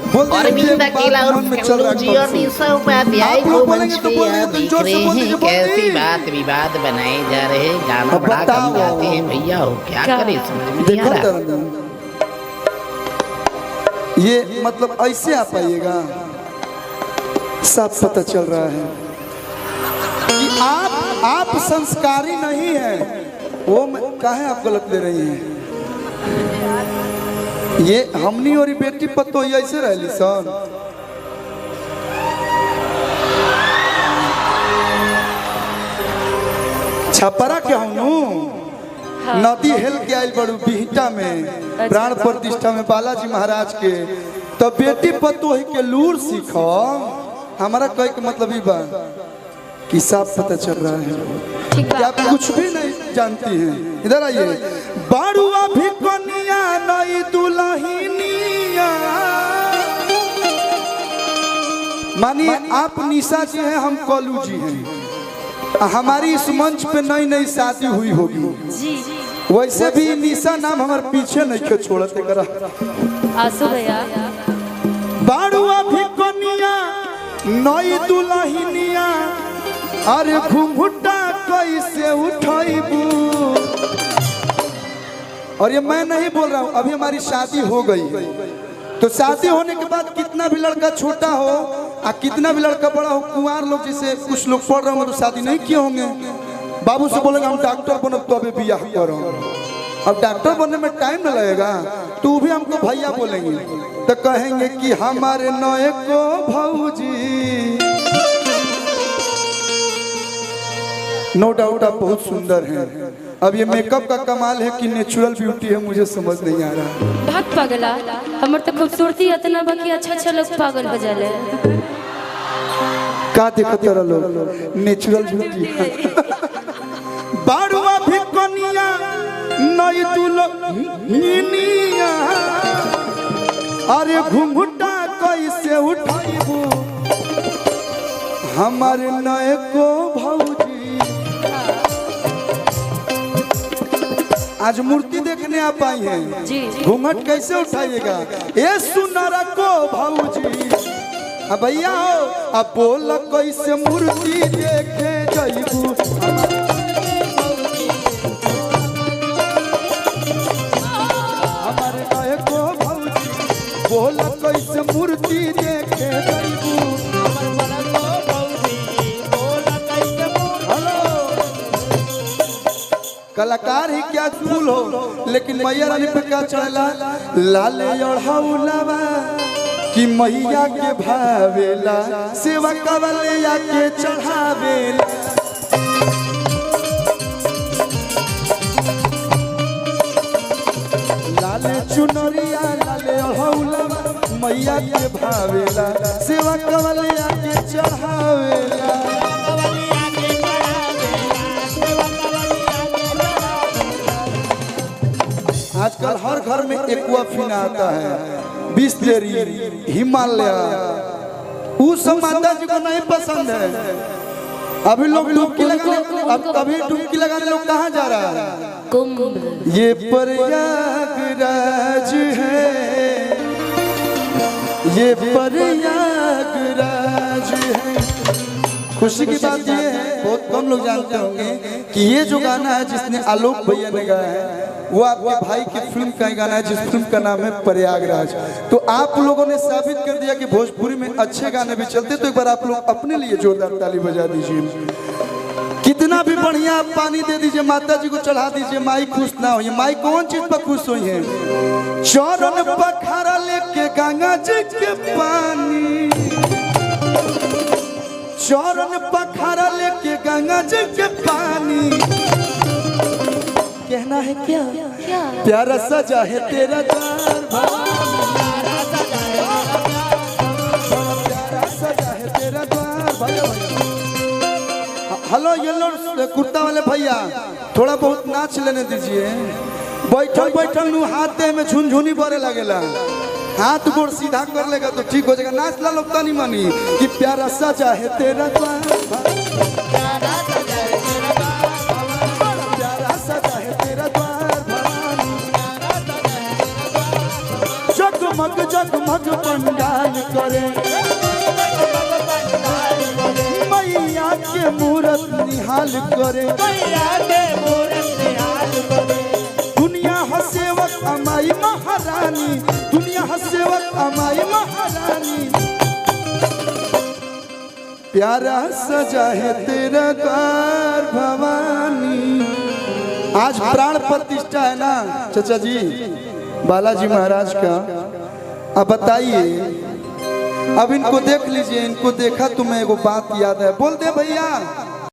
अरविंद अकेला और जी और निशा उपाध्याय को मंच पे यहाँ देख रहे हैं कैसी बात विवाद बनाए जा रहे हैं। गाना बड़ा कम गाते हैं भैया, हो क्या करे समझ में नहीं आ रहा। ये मतलब ऐसे आ पाइएगा, सब पता चल रहा है कि आप संस्कारी नहीं है। वो काहे आप गलत ले रही हैं? ये हमनी और बेटी पतो ऐसे रहली सन। छपरा के हूँ नदी हेल के आयल बड़ू बिहटा में प्राण प्रतिष्ठा में बालाजी महाराज के, तो बेटी पतो के लूर सीखो। हमारा कहे के मतलब ही बा कि साफ पता चल रहा है कि आप कुछ भी नहीं जानती हैं। इधर आइए। बाड़ुआ भी कनिया नई दुल्हनिया, मानिए आप निशा जी हैं, हम कलू जी हैं। हमारी इस मंच पे नई नई शादी हुई होगी, वैसे भी निशा नाम हमारे पीछे नहीं क्यों छोड़ते करा। आसू भैया बाड़ुआ भी कनिया नई दुल्हनिया, अरे घुंघटा कैसे उठाइबू। और ये मैं नहीं बोल रहा हूँ, अभी हमारी शादी हो गई, तो शादी होने के बाद कितना भी लड़का छोटा हो और कितना भी लड़का बड़ा हो, कुंवार लोग जैसे कुछ लोग पढ़ रहे होंगे तो शादी नहीं किए होंगे। बाबू से बोलेंगे हम डॉक्टर बनब तो अभी बियाह करो। अब डॉक्टर बनने में टाइम न लगेगा, तू भी हमको भैया बोलेंगे तो कहेंगे कि हमारे नए को भौजी। नो डाउट आप बहुत सुंदर हैं। अब ये मेकअप का कमाल है कि नेचुरल ब्यूटी है, मुझे समझ नहीं आ रहा। बहुत पागला हमर तो खूबसूरती इतना बाकी अच्छा लोग पागल हो जाले। का देखत रह लोग नेचुरल ब्यूटी। बाड़ुआ भी कनिया नई दुल्हनिया, अरे घुंघटा कैसे उठाइबू हमारे नए को भौजी। आज मूर्ति देखने आप आई हैं, घूंघट कैसे उठाइएगा? ये सुनरा को भौजी। अब भैया हो अब बोल कैसे मूर्ति देखे जाइबू। हमारे नए को भौजी, बोल कैसे मूर्ति देखे जाइबू। कलाकार ही क्या फूल हो, लेकिन मैया रानी पे क्या चढ़ेला? लाल ओढ़ौलवा कि मैया के भावेला, सेवा कवलिया के चढ़ावेला। लाल चुनरिया लाल ओढ़ौलवा मैया के भावेला, सेवा कवलिया के चढ़ावेला। आजकल हर घर में एक्वाफिना आता है, बिस्लेरी, हिमालय, वो सब माता जी को नहीं पसंद है। अभी लोग डुबकी लगाने लोग कहाँ जा रहा है? ये प्रयागराज है, ये प्रयागराज है। खुशी की बात ये है, बहुत कम लोग जानते होंगे कि ये जो गाना है जिसने आलोक भैया ने गाया है, वो आपके भाई की फिल्म का गाना है, जिस फिल्म का नाम है प्रयागराज। तो आप लोगों ने साबित कर दिया कि भोजपुरी में अच्छे गाने भी चलते, तो एक बार आप लोग अपने लिए जोरदार ताली बजा दीजिए। कितना भी बढ़िया आप पानी दे दीजिए, माता जी को चढ़ा दीजिए, माई खुश ना हो। माई कौन चीज पर खुश हुई है? चरण पखारा लेके गंगा जी के पानी, चरण पखारा लेके गंगा जी के पानी। कहना है क्या? प्यारा सजा है तेरा द्वार, प्यारा सजा है तेरा द्वार। हेलो येलो कुर्ता वाले भैया, थोड़ा बहुत नाच लेने दीजिए। बैठल बैठल नु हाथे में झुनझुनी बरे लगेला, हाथ गोड़ सीधा कर लेगा तो ठीक हो जाएगा। नाच ला लोग तनी मनी कि प्यारा सजा है तेरा द्वार, प्यारा सजा है तेरा द्वार, प्यारा सजा है तेरा द्वार। जगमग जगमग पंडाल करे, मैया के मूरत निहाल करे, दुनिया हसेवक अमाई महारानी, दुनिया हसेवक अमाई महारानी, प्यारा सजा है तेरा कार भवानी। आज प्राण प्रतिष्ठा है ना चाचा जी बालाजी महाराज का। अब बताइए, अब इनको देख लीजिए, इनको देखा तुम्हें एगो बात याद है, बोल दे भैया।